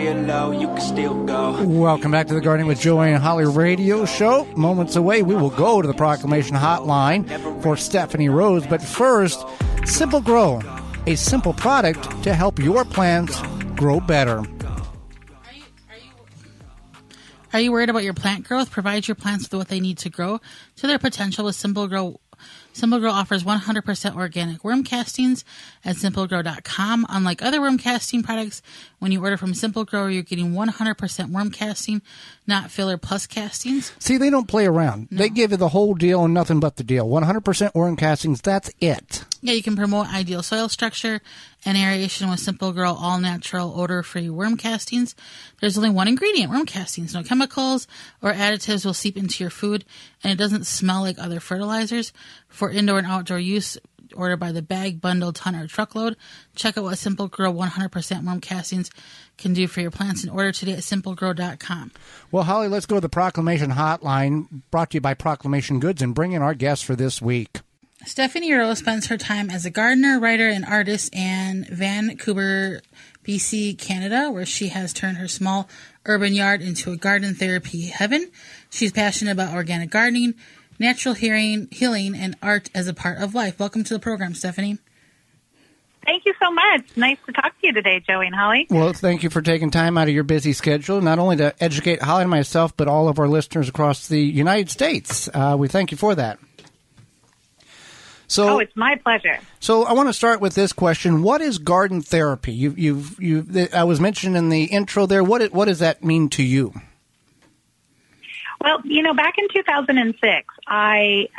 real low, you can still go. Welcome back to the Gardening with Joey and Holly radio show. Moments away, we will go to the Proclamation Hotline for Stephanie Rose. But first, Simple Grow, a simple product to help your plants grow better. Are you worried about your plant growth? Provide your plants with what they need to grow to their potential with Simple Grow. Simple Grow offers 100% organic worm castings at simplegrow.com. Unlike other worm casting products, when you order from Simple Grow, you're getting 100% worm casting, not filler plus castings. See, they don't play around. No. They give you the whole deal and nothing but the deal. 100% worm castings, that's it. Yeah, you can promote ideal soil structure and aeration with Simple Grow all-natural, odor-free worm castings. There's only one ingredient, worm castings. No chemicals or additives will seep into your food, and it doesn't smell like other fertilizers. For indoor and outdoor use, order by the bag, bundle, ton, or truckload. Check out what Simple Grow 100% worm castings can do for your plants and order today at simplegrow.com. Well, Holly, let's go to the Proclamation Hotline, brought to you by Proclamation Goods, and bring in our guest for this week. Stephanie Rose spends her time as a gardener, writer, and artist in Vancouver, BC, Canada, where she has turned her small urban yard into a garden therapy heaven. She's passionate about organic gardening, natural healing, and art as a part of life. Welcome to the program, Stephanie. Thank you so much. Nice to talk to you today, Joey and Holly. Well, thank you for taking time out of your busy schedule, not only to educate Holly and myself, but all of our listeners across the United States. We thank you for that. So, it's my pleasure. So I want to start with this question. What is garden therapy? I was mentioned in the intro there. What does that mean to you? Well, back in 2006, I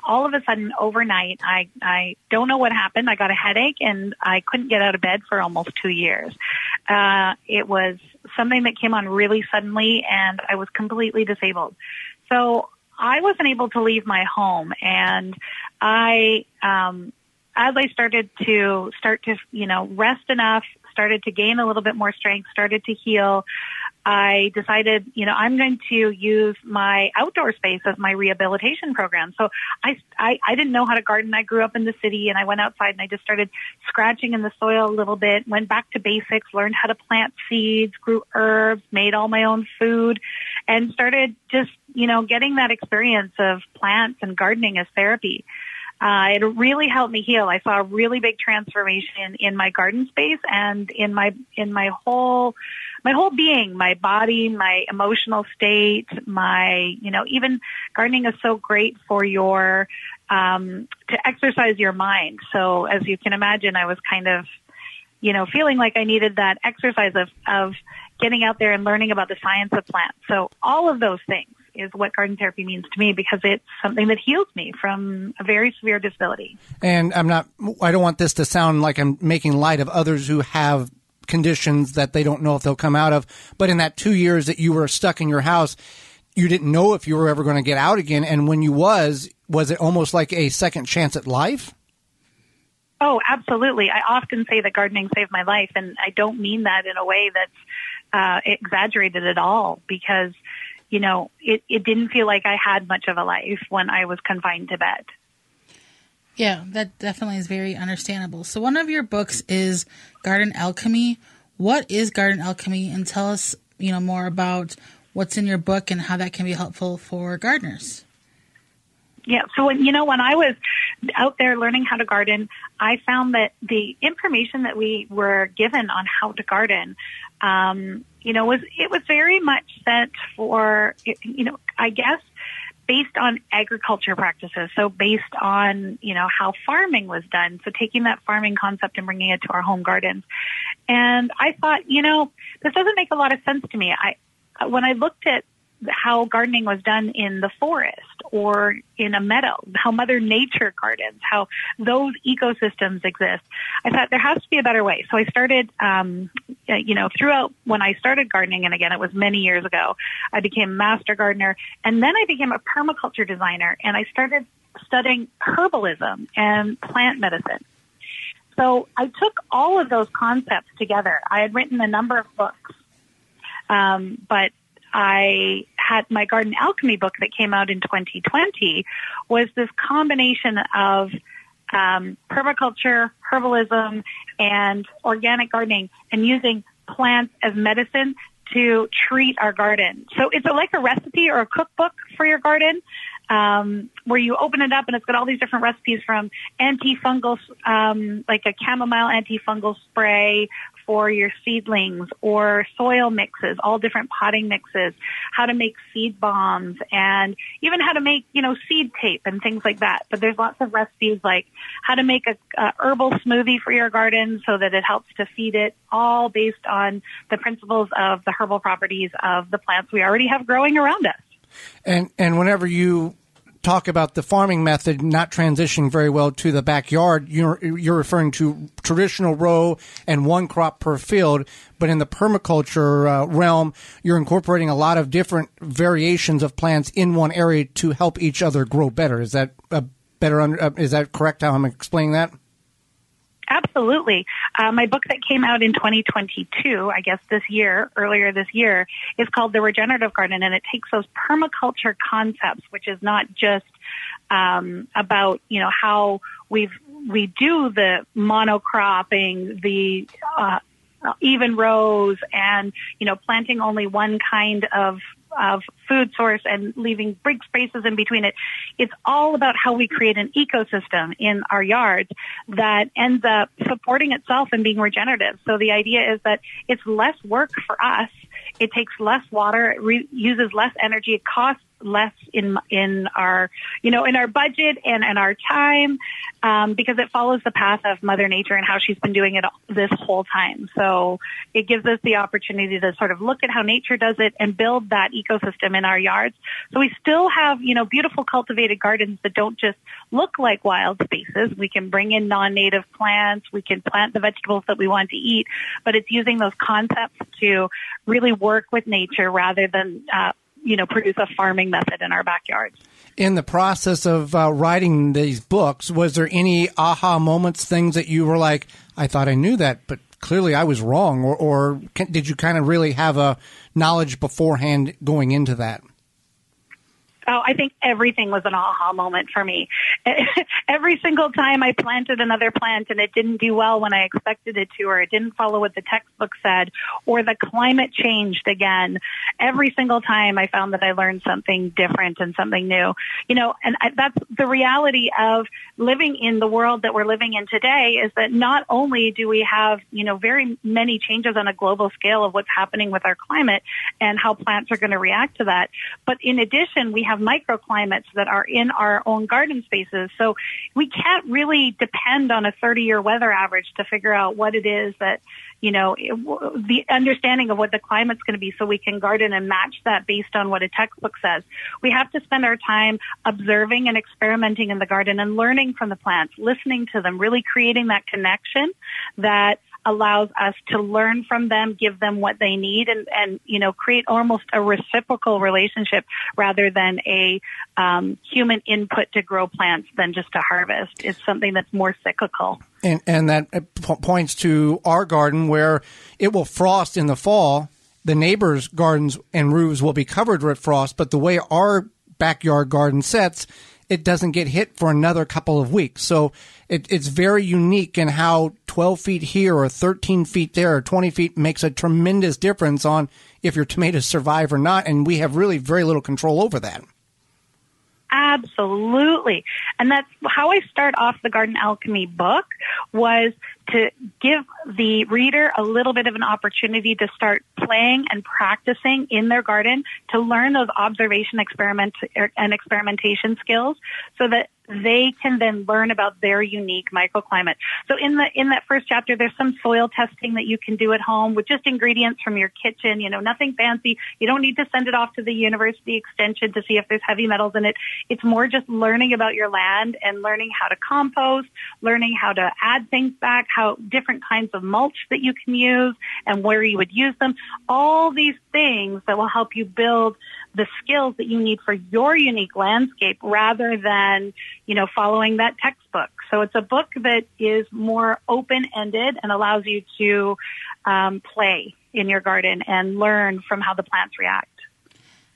all of a sudden overnight, I don't know what happened. I got a headache and I couldn't get out of bed for almost 2 years. It was something that came on really suddenly and I was completely disabled. So I wasn't able to leave my home, and as I started to rest enough, started to gain a little bit more strength, started to heal, I decided, I'm going to use my outdoor space as my rehabilitation program. So I didn't know how to garden. I grew up in the city and I went outside and I just started scratching in the soil a little bit, went back to basics, learned how to plant seeds, grew herbs, made all my own food, and started just, getting that experience of plants and gardening as therapy. It really helped me heal. I saw a really big transformation in my garden space and in my whole being, my body, my emotional state, even gardening is so great for your, to exercise your mind. So as you can imagine, I was kind of, feeling like I needed that exercise of getting out there and learning about the science of plants. So all of those things is what garden therapy means to me, because it's something that heals me from a very severe disability. And I don't want this to sound like I'm making light of others who have conditions that they don't know if they'll come out of. But in that 2 years that you were stuck in your house, you didn't know if you were ever going to get out again. And when you was it almost like a second chance at life? Oh, absolutely. I often say that gardening saved my life, and I don't mean that in a way that's exaggerated at all, because it didn't feel like I had much of a life when I was confined to bed. Yeah, that definitely is very understandable. So one of your books is Garden Alchemy. What is Garden Alchemy? And tell us, more about what's in your book and how that can be helpful for gardeners. Yeah, so when I was out there learning how to garden, I found that the information that we were given on how to garden, was very much set for, I guess, based on agriculture practices. So based on, how farming was done. So taking that farming concept and bringing it to our home gardens. And I thought, this doesn't make a lot of sense to me. When I looked at how gardening was done in the forest or in a meadow, how Mother Nature gardens, how those ecosystems exist, I thought there has to be a better way. So I started, throughout when I started gardening, and again, it was many years ago, I became a master gardener, and then I became a permaculture designer, and I started studying herbalism and plant medicine. So I took all of those concepts together. I had written a number of books, but I had my Garden Alchemy book that came out in 2020 was this combination of permaculture, herbalism, and organic gardening, and using plants as medicine to treat our garden. So it's like a recipe or a cookbook for your garden, where you open it up and it's got all these different recipes from antifungal, like a chamomile antifungal spray for your seedlings, or soil mixes, all different potting mixes, how to make seed bombs, and even how to make, seed tape and things like that. But there's lots of recipes like how to make a herbal smoothie for your garden so that it helps to feed it, all based on the principles of the herbal properties of the plants we already have growing around us. And whenever you talk about the farming method not transitioning very well to the backyard, you're referring to traditional row and one crop per field. But in the permaculture realm, you're incorporating a lot of different variations of plants in one area to help each other grow better. Is that is that correct how I'm explaining that? Absolutely. My book that came out in 2022, I guess earlier this year, is called The Regenerative Garden, and it takes those permaculture concepts, which is not just about, how we do the monocropping, the even rows, and, planting only one kind of food source and leaving big spaces in between it. It's all about how we create an ecosystem in our yards that ends up supporting itself and being regenerative. So the idea is that it's less work for us. It takes less water. It uses less energy. It costs less in our budget and in our time, because it follows the path of Mother Nature and how she's been doing it this whole time. So it gives us the opportunity to sort of look at how nature does it and build that ecosystem in our yards. So we still have, beautiful cultivated gardens that don't just look like wild spaces. We can bring in non-native plants. We can plant the vegetables that we want to eat, but it's using those concepts to really work with nature rather than, produce a farming method in our backyards. In the process of writing these books, was there any aha moments, things that you were like, I thought I knew that, but clearly I was wrong, or did you kind of really have a knowledge beforehand going into that? Oh, I think everything was an aha moment for me. Every single time I planted another plant and it didn't do well when I expected it to, or it didn't follow what the textbook said, or the climate changed again, every single time I found that I learned something different and something new. That's the reality of living in the world that we're living in today, is that not only do we have, very many changes on a global scale of what's happening with our climate and how plants are going to react to that, but in addition, we have microclimates that are in our own garden spaces. So we can't really depend on a 30-year weather average to figure out what it is that, the understanding of what the climate's going to be, so we can garden and match that based on what a textbook says. We have to spend our time observing and experimenting in the garden and learning from the plants, listening to them, really creating that connection that allows us to learn from them, give them what they need, and create almost a reciprocal relationship rather than a human input to grow plants than just to harvest. It's something that's more cyclical. And that points to our garden, where it will frost in the fall. The neighbors' gardens and roofs will be covered with frost, but the way our backyard garden sets, it doesn't get hit for another couple of weeks. So it's very unique in how 12 feet here or 13 feet there or 20 feet makes a tremendous difference on if your tomatoes survive or not. And we have really very little control over that. Absolutely. And that's how I start off the Garden Alchemy book, was to give the reader a little bit of an opportunity to start playing and practicing in their garden, to learn those observation and experimentation skills, so that they can then learn about their unique microclimate. So in that first chapter, there's some soil testing that you can do at home with just ingredients from your kitchen, nothing fancy. You don't need to send it off to the university extension to see if there's heavy metals in it. It's more just learning about your land and learning how to compost, learning how to add things back, how different kinds of mulch that you can use and where you would use them. All these things that will help you build the skills that you need for your unique landscape, rather than, following that textbook. So it's a book that is more open-ended and allows you to play in your garden and learn from how the plants react.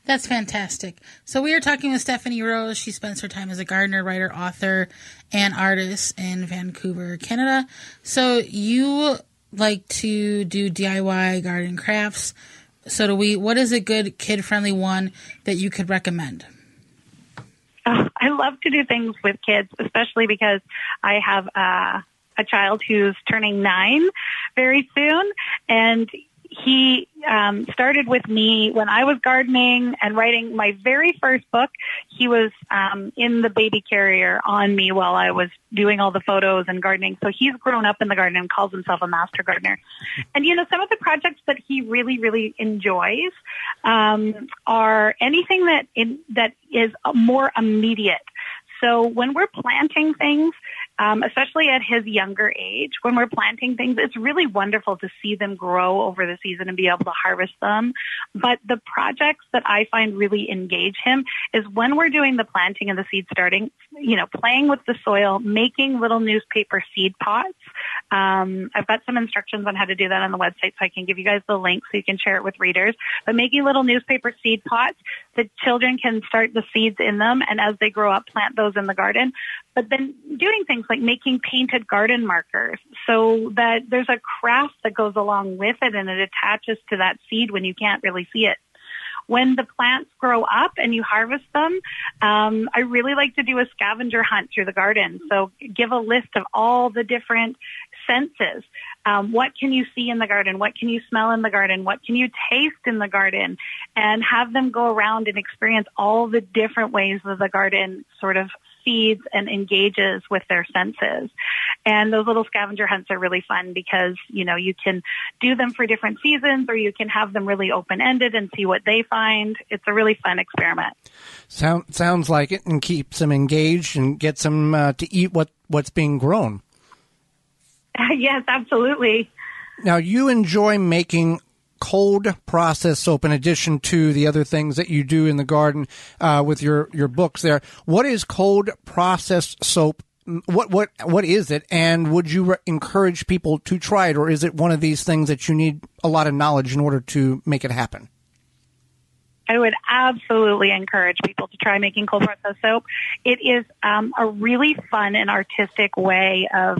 That's fantastic. So we are talking with Stephanie Rose. She spends her time as a gardener, writer, author, and artist in Vancouver, Canada. So you like to do DIY garden crafts. So do we. What is a good kid-friendly one that you could recommend? Oh, I love to do things with kids, especially because I have a child who's turning 9 very soon, and he started with me when I was gardening and writing my very first book. He was in the baby carrier on me while I was doing all the photos and gardening. So he's grown up in the garden and calls himself a master gardener. And, you know, some of the projects that he really, really enjoys are anything that is more immediate. So when we're planting things, especially at his younger age, when we're planting things, it's really wonderful to see them grow over the season and be able to harvest them. But the projects that I find really engage him is when we're doing the planting and the seed starting, you know, playing with the soil, making little newspaper seed pots. I've got some instructions on how to do that on the website, so I can give you guys the link so you can share it with readers. But making little newspaper seed pots, the children can start the seeds in them, and as they grow up, plant those in the garden. But then doing things like making painted garden markers so that there's a craft that goes along with it and it attaches to that seed when you can't really see it. When the plants grow up and you harvest them, I really like to do a scavenger hunt through the garden. So give a list of all the different senses. What can you see in the garden? What can you smell in the garden? What can you taste in the garden? And have them go around and experience all the different ways that the garden sort of feeds and engages with their senses. And those little scavenger hunts are really fun because, you know, you can do them for different seasons or you can have them really open-ended and see what they find. It's a really fun experiment. Sounds like it, and keeps them engaged and gets them to eat what's being grown. Yes, absolutely. Now, you enjoy making cold process soap in addition to the other things that you do in the garden with your books there. What is cold process soap? What is it? And would you encourage people to try it, or is it one of these things that you need a lot of knowledge in order to make it happen? I would absolutely encourage people to try making cold process soap. It is a really fun and artistic way of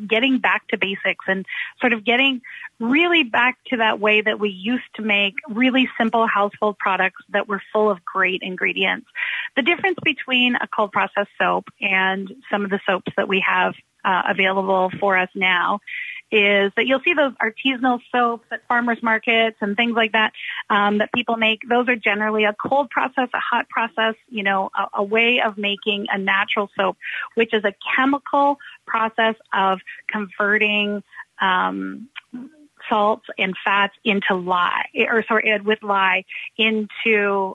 getting back to basics and sort of getting really back to that way that we used to make really simple household products that were full of great ingredients. The difference between a cold process soap and some of the soaps that we have available for us now is that you'll see those artisanal soaps at farmers markets and things like that that people make. Those are generally a cold process, a hot process, you know, a way of making a natural soap, which is a chemical process of converting salts and fats into lye, with lye into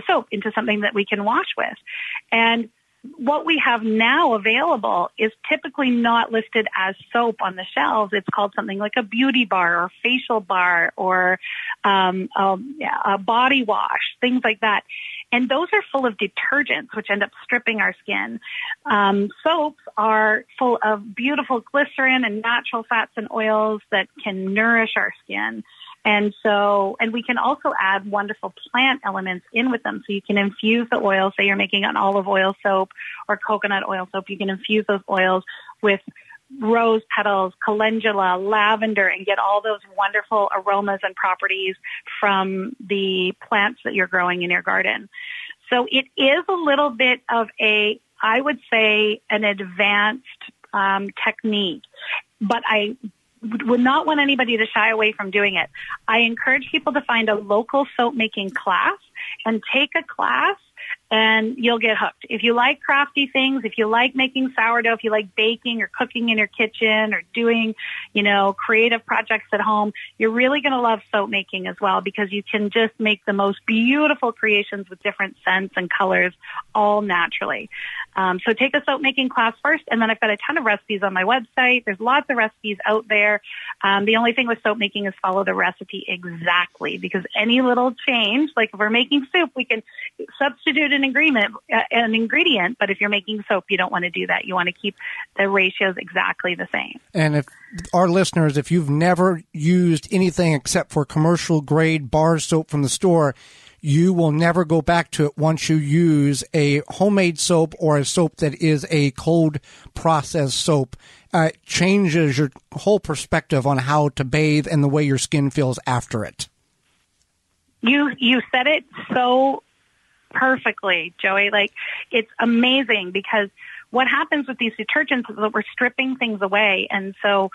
soap, into something that we can wash with. And what we have now available is typically not listed as soap on the shelves. It's called something like a beauty bar or facial bar or a body wash, things like that. And those are full of detergents, which end up stripping our skin. Soaps are full of beautiful glycerin and natural fats and oils that can nourish our skin. And we can also add wonderful plant elements in with them. So you can infuse the oil, say you're making an olive oil soap or coconut oil soap. You can infuse those oils with rose petals, calendula, lavender, and get all those wonderful aromas and properties from the plants that you're growing in your garden. So it is a little bit of I would say, an advanced technique, but I would not want anybody to shy away from doing it. I encourage people to find a local soap making class and take a class, and you'll get hooked. If you like crafty things, if you like making sourdough, if you like baking or cooking in your kitchen or doing, you know, creative projects at home, you're really going to love soap making as well, because you can just make the most beautiful creations with different scents and colors all naturally. So take a soap making class first, and then I've got a ton of recipes on my website. There's lots of recipes out there. The only thing with soap making is follow the recipe exactly, because any little change, like if we're making soup, we can substitute an ingredient, but if you're making soap, you don't want to do that. You want to keep the ratios exactly the same. And if our listeners, if you've never used anything except for commercial grade bar soap from the store, you will never go back to it once you use a homemade soap or a soap that is a cold processed soap. It changes your whole perspective on how to bathe and the way your skin feels after it. You said it so perfectly, Joey. Like, it's amazing because what happens with these detergents is that we're stripping things away. And so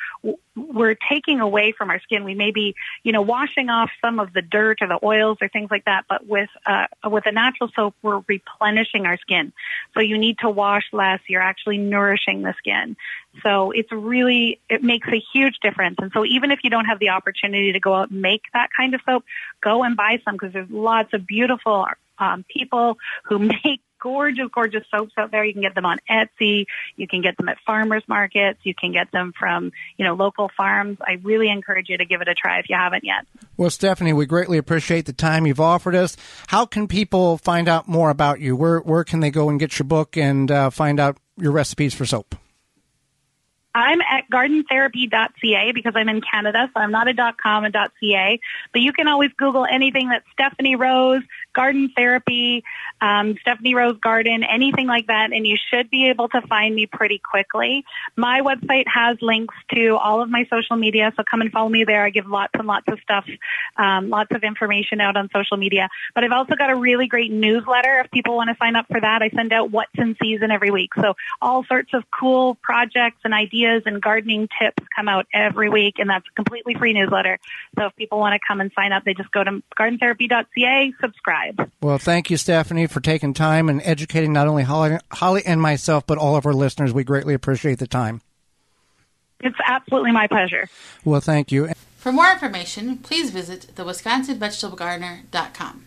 we're taking away from our skin. We may be, washing off some of the dirt or the oils or things like that. But with a natural soap, we're replenishing our skin. So you need to wash less. You're actually nourishing the skin. So it makes a huge difference. And so even if you don't have the opportunity to go out and make that kind of soap, go and buy some, because there's lots of beautiful people who make gorgeous soaps out there. You can get them on Etsy. You can get them at farmers markets. You can get them from, local farms. I really encourage you to give it a try if you haven't yet. Well, Stephanie, we greatly appreciate the time you've offered us. How can people find out more about you? Where can they go and get your book and find out your recipes for soap? I'm at gardentherapy.ca because I'm in Canada, so I'm not a .com, a .ca. But you can always Google anything that's Stephanie Rose, Garden Therapy, Stephanie Rose Garden, anything like that, and you should be able to find me pretty quickly. My website has links to all of my social media, so come and follow me there. I give lots and lots of stuff, lots of information out on social media. But I've also got a really great newsletter if people want to sign up for that. I send out what's in season every week. So all sorts of cool projects and ideas and gardening tips come out every week, and that's a completely free newsletter. So if people want to come and sign up, they just go to gardentherapy.ca, subscribe. Well, thank you, Stephanie, for taking time and educating not only Holly and myself, but all of our listeners. We greatly appreciate the time. It's absolutely my pleasure. Well, thank you. For more information, please visit thewisconsinvegetablegardener.com.